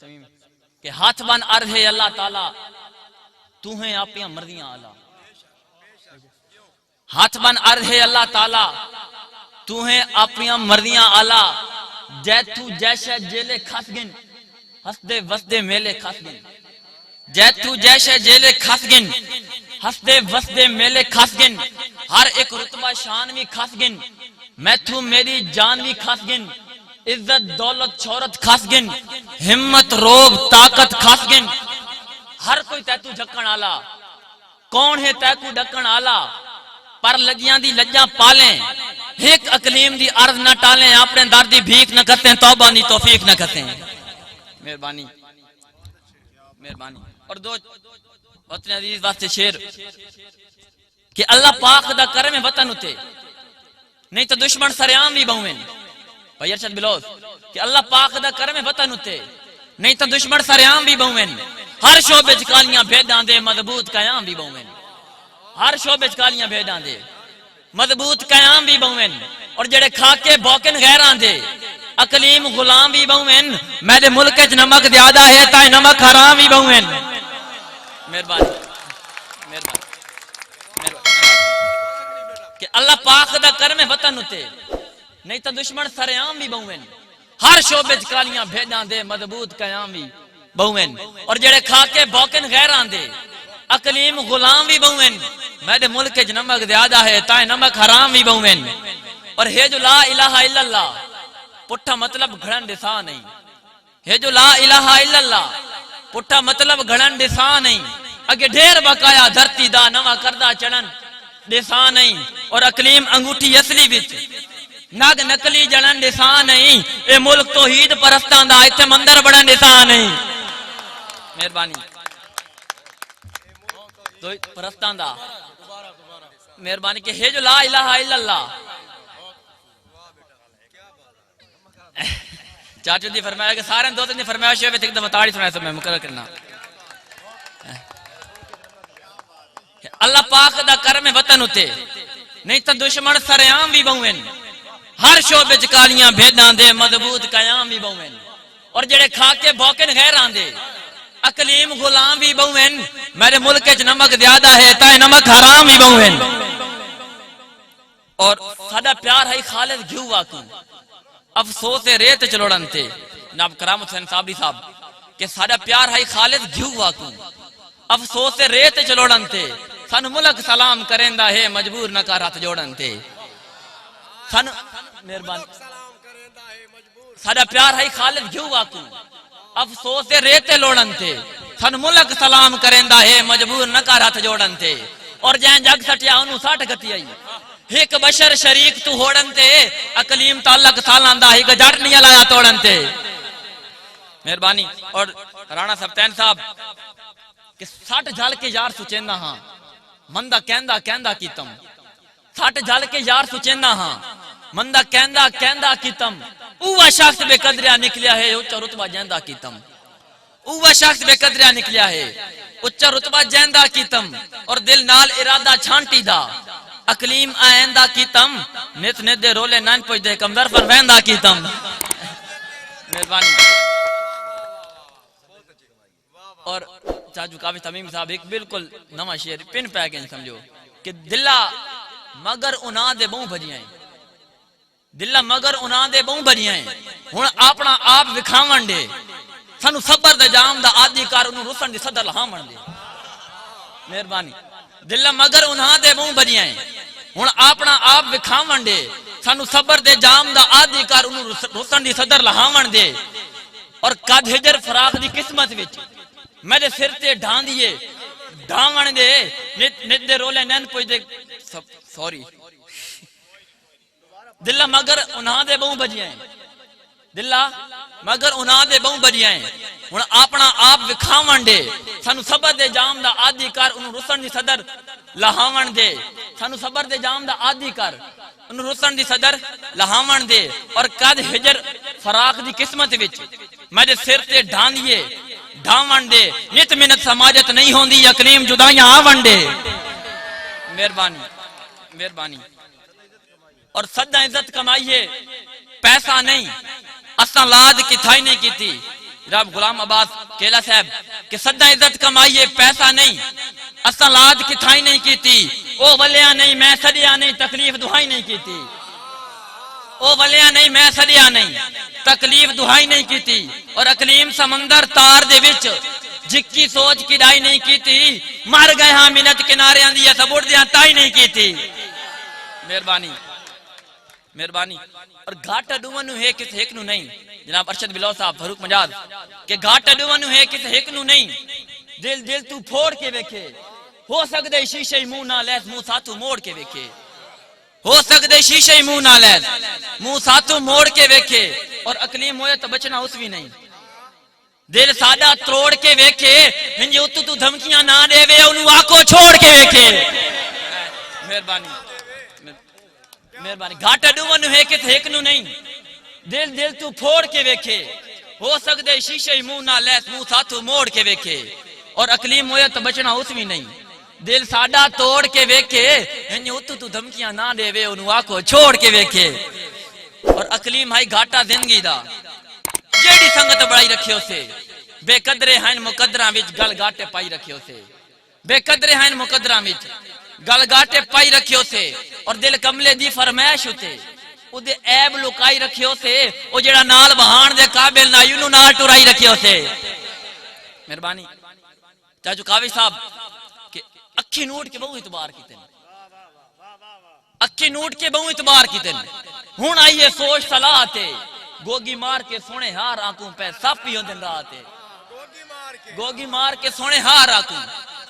کہ ہاتھ بن عرض ہے اللہ تعالی تو ہیں اپنی مرضیاں آلہ. ہاتھ بن عرض ہے اللہ تعالی تو ہیں اپنی مرضیاں آلہ. جے تو جیسے جیلے کھس گن ہسدے وسدے میلے کھس گن. جے تو جیسے جیلے کھس گن ہسدے وسدے میلے کھس گن. ہر ایک رتبہ شان بھی کھس گن. میں تو میری جان بھی کھس گن. عزت دولت شہرت کھس گن. ہمت روب طاقت کھس گن. ہر کوئی تیتو جھکن آلا. کون ہے تیتو ڈکن آلا؟ پر لجیاں دی لجاں پالیں. ایک اقلیم دی عرض نہ ٹالیں. اپنے در دی بھیک نہ کرتے ہیں. توبہ دی توفیق نہ کرتے ہیں. مہربانی مہربانی. اور دو وطن عزیز واسطے شیر کہ اللہ پاک دا کرم وطن اتے نہیں تو دشمن سریام بھی بہویں. بھائی ارشد بلوز کہ اللہ پاک دا کرم وطن اتے نہیں تو دشمن سریام بھی بہویں. ہر شعبے چکالیاں بھیداں دے مضبوط قیام بھی بہویں. ہر شعبے چکالیاں بھیداں دے مضبوط قیام بھی بہویں. اور جڑے کھاکے بوکن غیران دے اقلیم غلام بھی بہویں. میرے ملک وچ نمک زیادہ ہے تائیں نمک حرام بھی بہویں. مہربانی مہربانی کہ اللہ پاک دا کرم وطن اتے نہیں تو دشمن سریام بھی بہویں. ہر شعبے چکالیاں بھیداں دے مضبوط قیام بھی بہویں. اور جڑے کھاکے بوکن غیران دے اقلیم غلام بھی بہویں. میرے ملک وچ نمک زیادہ ہے تائیں نمک حرام بھی بہویں. اور ہے جو لا الہ الا اللہ پٹھا مطلب گھڑن ڈسا نہیں. ہے جو لا الہ الا اللہ پٹھا مطلب گھڑن ڈسا نہیں. اگے ڈھیر بقایا دھرتی دا نواں کردہ چڑھن ڈسا نہیں. اور اقلیم انگوٹھی اصلی وچ نگ نکلی جڑن ڈسا نہیں. اے ملک توحید پرستاں دا ایتھے مندر بڑن ڈسا نہیں. مہربانی توحید پرستاں دا مہربانی کہ ہے جو لا الہ الا اللہ چاچو دی فرمایا کہ سارے دو تین فرمائش ہوئے ایک دفعہ تاڑی سنائے تو میں مقرر کرنا. اللہ پاک دا کرم وطن اتے نہیں تو دشمن سریام بھی بہویں. ہر شعبے چکالیاں بھیداں دے مضبوط قیام بھی بہویں. اور جڑے کھاکے بوکن غیران دے اقلیم غلام بھی بہویں. میرے ملک وچ نمک زیادہ ہے تائیں نمک حرام بھی بہویں. اور ساڈا پیار ہے خالد گھیو واکوں افسوس ریت چلوڑن تے. جناب کرام حسین صاحب صاحب کہ ساڈا پیار ہے خالد گھیو واکوں افسوس ریت چلوڑن تے. سن ملک سلام کریندا ہے مجبور نہ کر ہاتھ جوڑن تے. سن مہربانی ساڈا پیار ہے خالد گھیو واکوں افسوس ریت لوڑن تے. سن ملک سلام کریندا ہے مجبور نہ کر ہاتھ جوڑن تے. اور جائیں جگ سٹیا انہوں ساٹھ گتی آئی. ایک بشر شریک تو ہوڑن تے اقلیم تعلق سالان دا ایک جٹ نہیں لایا توڑن تے. مہربانی. اور رانا سبتین صاحب کہ 60 جھال کے یار سچیندا ہاں مندہ کہندا کیتم. 60 جھال کے یار سچیندا ہاں مندہ کہندا کیتم. اوہ شخص بے قدریا نکلیا ہے اچھا رتبہ جیندا کیتم. اوہ شخص بے قدریا نکلیا ہے اچھا رتبہ جیندا کیتم. اور دل نال ارادہ چھانٹی دا اقلیم آئندہ کیتم. نت نت دے رولے نان پوچھ دے کمدر پر ویندہ کیتم. مہربانی. اور چاچو کافی تمیم صاحب ایک بالکل نواں شعر پن پہ گئے سمجھو کہ دلہ مگر انہاں دے بہوں بھجیاں دلہ مگر انہاں دے بہوں بھجیاں ہن اپنا آپ وکھاون دے. سانو صبر دے جام دا عادی کار انہوں رسن دی صدر لہاون دے. مہربانی. دلہ مگر انہاں دے بہوں بھجیاں ہن اپنا آپ وکھاون دے. سانو صبر دے جام دا عادی کار انہوں رسن دی صدر لہاون دے. اور قد ہجر فراق دی قسمت وچ میرے سر تے ڈھان دیے ڈھاون دے. نت دے رولے نین پوچھ دے سوری دلہ مگر انہاں دے بہوں بجیاں دلہ مگر انہاں دے بہوں بجیاں ہن اپنا آپ وکھاون دے. سانو صبر دے جام دا عادی کر انہوں رسن دی صدر لہاون دے. سانو صبر دے جام دا عادی کر انہوں رسن دی صدر لہاون دے. اور قد ہجر فراق دی قسمت وچ میرے سر تے ڈھان دیے ڈھاون دے. نت منت سماجت نہیں ہوندی اقلیم جدائیاں آون دے. مہربانی مہربانی. اور سدا عزت کمائیے پیسہ نہیں اساں لاد کی تھائی نہیں کیتی جناب غلام عباس کیلا صاحب کہ سدا عزت کمائیے پیسہ نہیں اساں لاد کتھائی نہیں کیتی او ولیاں نہیں میں سدیا نہیں تکلیف دہائی نہیں کیتی او ولیاں نہیں میں سدیا نہیں تکلیف دہائی نہیں کیتی اور اقلیم سمندر تار دے وچ جکی سوچ کی ڈائی نہیں کیتی مر گئے ہاں منت کنارے اندیا سبوڑ دیاں تائی نہیں کیتی مہربانی مہربانی اور گھاٹا ڈوانو ہے کسی ایک نو نہیں جناب ارشد بلو صاحب فاروق مجاز کہ گھاٹا ڈوانو ہے کسی ایک نو نہیں دل تو پھوڑ کے ویکھے ہو سکدے شیشے منہ نہ لیس منہ ساتھو موڑ کے ویکھے ہو سکدے شیشے منہ نہ لیس منہ ساتھو موڑ کے ویکھے اور اقلیم ہوئے تو بچنا اس بھی نہیں دل سادہ تروڑ کے ویکھے ہنجے اتو تو دھمکیاں نہ دے وے انہوں آکو چھوڑ کے ویکھے مہربانی مہربانی گھاٹا ڈوانو ہے کہ ایک نو نہیں دل تو پھوڑ کے ویکھے ہو سکدے شیشے منہ نہ لیس منہ ساتھو موڑ کے ویکھے اور اقلیم ہوئے تو بچنا اس بھی نہیں دل ساڈا توڑ کے ویکھے ہنجے اتو تو دھمکیاں نہ دے وے انہوں آکو چھوڑ کے ویکھے اور اقلیم ہائی گھاٹا زندگی دا جیڑی سنگت بڑائی رکھے اسے بے قدرے ہیں مقدرہ وچ گل گاٹے پائی رکھے اسے بے قدرے ہیں مقدرہ وچ گل گاٹے پائی رکھے اسے اور دل کملے دی فرمائش ہوتے او دے عیب لکائی رکھے اسے او جڑا نال بہان دے قابل نہ یونو نال ٹرائی رکھے اسے مہربانی چاچو کاوی صاحب کہ اکھی نوٹ کے بہو اعتبار کیتے اکھی نوٹ کے بہو اعتبار کیتے ہون آئیے سوچ صلاح تے گوگی مار کے سونے ہار آنکوں پہ ساپی ہوں دن راتے گوگی مار کے سونے ہار آنکوں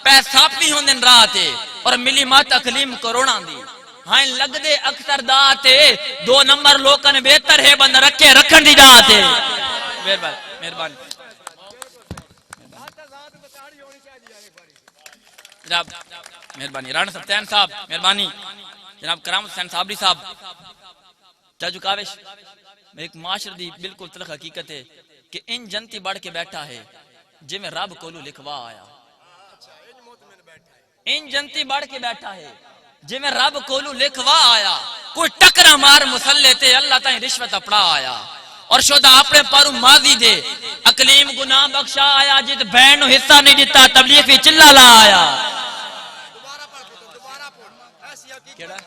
پہ ساپی ہوں دن راتے اور ملی مات اقلیم کروڑا دی ہائیں لگ دے اکثر داتے 2 نمبر لوکن بہتر ہے بند رکھے رکھن دی جاتے مہربانی جناب مہربانی رانا سبتین صاحب مہربانی جناب کرام حسین صابری صاحب چاچو کاوش ایک معاشر دی بالکل تلخ حقیقت ہے کہ ان جنتی بڑھ کے بیٹھا ہے جے میں رب کولو لکھوا آیا ان جنتی بڑھ کے بیٹھا ہے جے میں رب کولو لکھوا آیا کوئی ٹکرا مار مسلے تے اللہ تائیں رشوت اپڑا آیا اور شدہ اپنے پارو ماضی دے اقلیم گناہ بخشا آیا جت بہن نو حصہ نہیں دیتا تبلیغی چلا لا آیا کیڑا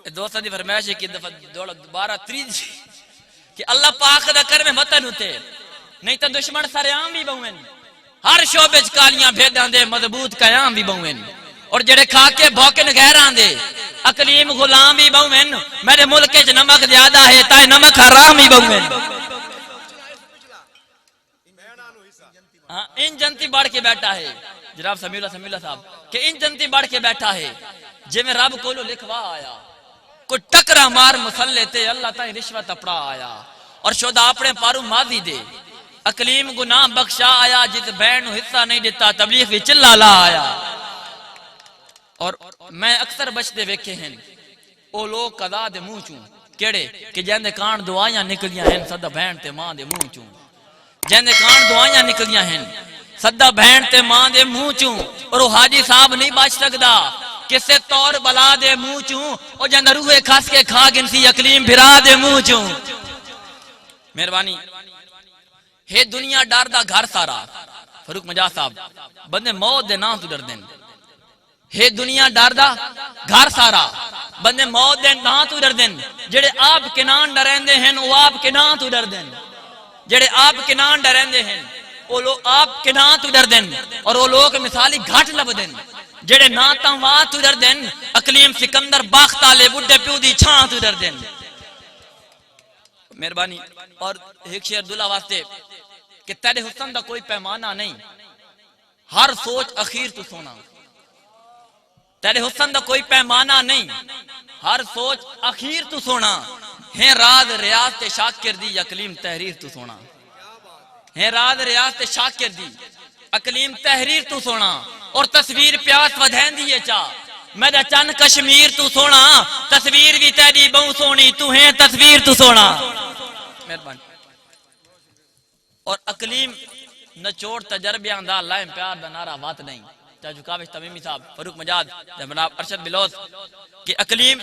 دوستہ دی فرمائش ہے کہ دفعہ دوبارہ ترید کہ اللہ پاک دا کر میں وطن ہوتے نہیں تو دشمن سارے عام بھی بہویں ہر شعبے کالیاں بھیدان دے مضبوط قیام بھی بہویں اور جڑے کھا کے بھوکن غیران دے اقلیم غلام بھی بہویں میرے ملک وچ نمک زیادہ ہے تائے نمک حرام بھی بہویں ان جنتی بڑھ کے بیٹھا ہے جناب سمیع اللہ صاحب کہ ان جنتی بڑھ کے بیٹھا ہے جے میں رب کولو لکھوا آیا کوئی ٹکرا مار مسلے تے اللہ تائیں رشوت اپڑا آیا اور شدہ اپنے پارو ماضی دے اقلیم گناہ بخشا آیا جس بہن نو حصہ نہیں دیتا تبلیغ بھی چلا لا آیا اور میں اکثر بچتے ویکھے ہیں او لوگ قضا دے منہ چوں کیڑے کہ جیندے کان دعائیاں نکلیاں ہیں صدا بہن تے ماں دے منہ چوں جیندے کان دعائیاں نکلیاں ہیں صدا بہن تے ماں دے منہ چوں اور وہ حاجی صاحب نہیں بچ سکدا کسے طور بلا دے منہ چوں اور جند روحے کھاس کے کھا گنسی اقلیم بھرا دے منہ چوں مہربانی ہے دنیا ڈار دا گھر سارا فاروق مجاز صاحب بندے موت دے نام تو ڈر دیں ہے دنیا ڈار دا گھر سارا بندے موت دے نام تو ڈر دیں جڑے آپ کے نام ڈریندے ہیں وہ آپ کے نام تو ڈر دیں جڑے آپ کے نام ڈریندے ہیں وہ لوگ آپ کے نام تو ڈر دیں اور وہ لوگ مثالی گھاٹ لب دیں جڑے ناتاں واں تو ڈر دیں اقلیم سکندر باختہ لے بڑھے پیو دی چھاں تو ڈر دیں مہربانی اور ایک شعر دلہ واسطے کہ تیرے حسن دا کوئی پیمانہ نہیں ہر سوچ اخیر تو سونا تیرے حسن دا کوئی پیمانہ نہیں ہر سوچ اخیر تو سونا ہے راز ریاض تے شاکر دی اقلیم تحریر تو سونا ہے راز ریاض تے شاکر دی اقلیم تحریر تو سونا اور تصویر پیاس ودھین دیئے چاہ میرا چند کشمیر تو سونا تصویر بھی تیری بہو سونی تو ہے تصویر تو سونا مہربانی اور اقلیم نچوڑ تجربیاں دا لائم پیار دا نعرہ بات نہیں چاچو کاوش تمیمی صاحب، فاروق مجاد، جناب ارشد بلوچ کہ اقلیم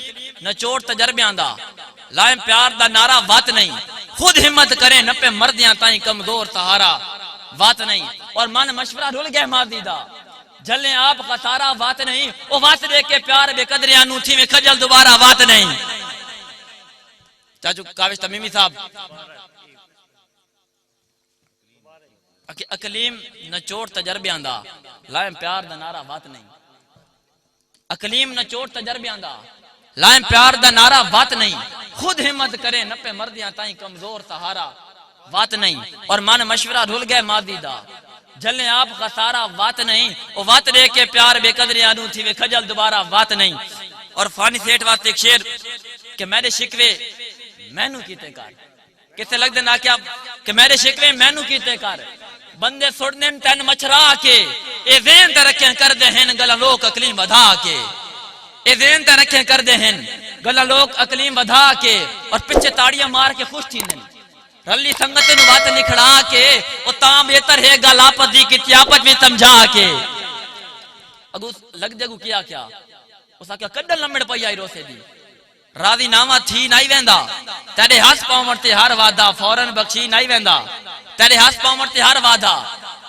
نچوڑ تجربیاں دا، لائیں پیار دا نعرہ وات نہیں، خود ہمت کریں نہ پہ مردیاں تائیں کمزور سہارا وات نہیں، اور من مشورہ ڈھل گئے ماضی دا، جلیں آپ کا سارا وات نہیں، او وات دے کے پیار بے قدریاں نو تھی میں کھجل دوبارہ وات نہیں۔ چاچو کاوش تمیمی صاحب کہ اقلیم نچوڑ تجربیاں دا، لائیں پیار دا نعرہ وات نہیں، اقلیم نچوڑ تجربیاں دا، لائیں پیار دا نعرہ وات نہیں، خود ہمت کریں نہ پہ مردیاں تائیں کمزور سہارا وات نہیں، اور من مشورہ ڈھل گئے ماضی دا، جلیں آپ کا سارا وات نہیں، او وات دے کے پیار بے قدریاں نو تھی میں کھجل دوبارہ وات نہیں۔ اور فانی سیٹ واسطے ایک شعر کہ میرے شکوے مینوں کیتے کر، کسے لگ دے نا کیا کہ میرے شکوے مینوں کیتے کر، بندے سڑنے تین مچھرا کے، اے ذہن تے رکھیں کر دے ہن گلا لوگ اقلیم بدھا کے، اے ذہن تے رکھیں کر دے ہن گلا لوگ اقلیم بدھا کے، اور پچھے تاڑیاں مار کے خوش تھی نہیں، رلی سنگت نو بات نکھڑا کے، او تاں بہتر ہے گل آپت دی کتی آپت میں سمجھا کے۔ اگو لگ جگو کیا کیا اسا کیا کڈل لمڑ پئی آئی روسے دی، راضی نامہ تھی نائی ویندا، تیرے ہس پاؤں مرتے ہر وعدہ فوراً بخشی نائی ویندا، تیرے ہس پاؤں مرتے ہر وعدہ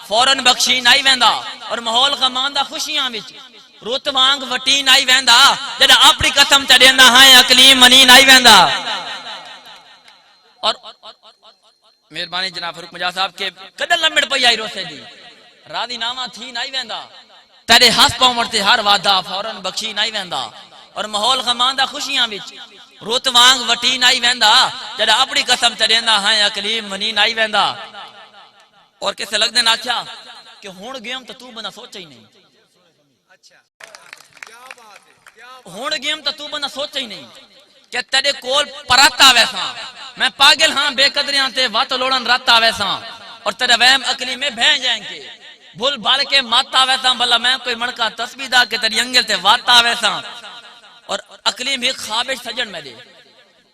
فوراً بخشی نائی ویندا، اور ماحول غماندہ خوشیاں وچ روت وانگ وٹی نائی ویندا، جڑا اپنی قسم چڑھیندا ہائیں اقلیم منی نائی ویندا۔ اور مہربانی جناب فاروق مجاد صاحب کے کڈل لمڑ پئی آئی روسے دی، راضی نامہ تھی نائی ویندا، تیرے ہس پاؤں مرتے ہر وعدہ فوراً بخشی نائی ویندا، اور ماحول غماندہ خوشیاں وچ روت وانگ وٹی نائی ویندا، جڑا اپنی قسم چڑھیندا ہائیں اقلیم منی نائی ویندا۔ اور کسے لگ دے نا کیا کہ ہون گیم تو بنا سوچا ہی نہیں، ہون گیم تو بنا سوچا ہی نہیں کہ تیرے کول پراتا ویسا، میں پاگل ہاں بے قدریاں تے وات لوڑن راتا ویسا، اور تیرے وہم اقلیم میں بھین جائیں کے بھول بھال کے ماتا ویسا، بھلا میں کوئی منکا تسبیح دا کہ تیری انگل تے واتا ویسا، اور اقلیم ہی خوابش سجن میں دے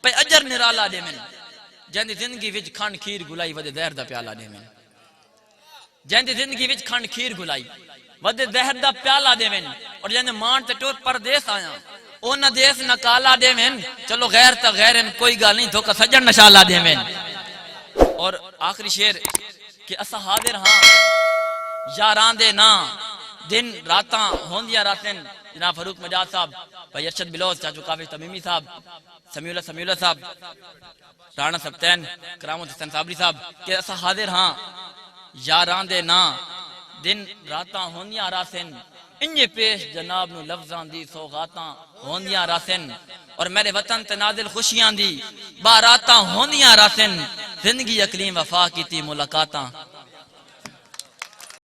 پہ اجر نرالا دے میں، جہاں دی زندگی وچ کھنڈ کھیر گلائی ودے زہر دا پیالہ دے میں، جہاں دی زندگی وچ کھنڈ کھیر گلائی ودے زہر دا پیالہ دے میں، اور جہاں دی مان تے ٹور پردیس آیا او نہ دیس نہ کالا دے میں، چلو غیر تا غیرن کوئی گال نہیں دھوکا سجن نشالہ دے میں۔ اور آخری شعر کہ اسا حاضر ہاں یاران دے نا، دن راتاں ہوندیاں راتن، جناب فاروق مجاد صاحب، بھائی ارشد بلوچ، چاچو کاوش تمیمی صاحب، سمیع اللہ صاحب، رانا سبتین، کرامت حسین صابری صاحب کہ اسا حاضر ہاں یاران دے نا، دن راتاں ہوندیاں راتن، انجے پیش جناب نو لفظاں دی سوغاتاں ہوندیاں راتن، اور میرے وطن تے نازل خوشیاں دی باراتاں ہوندیاں راتن، زندگی اقلیم وفا کیتی ملاقاتاں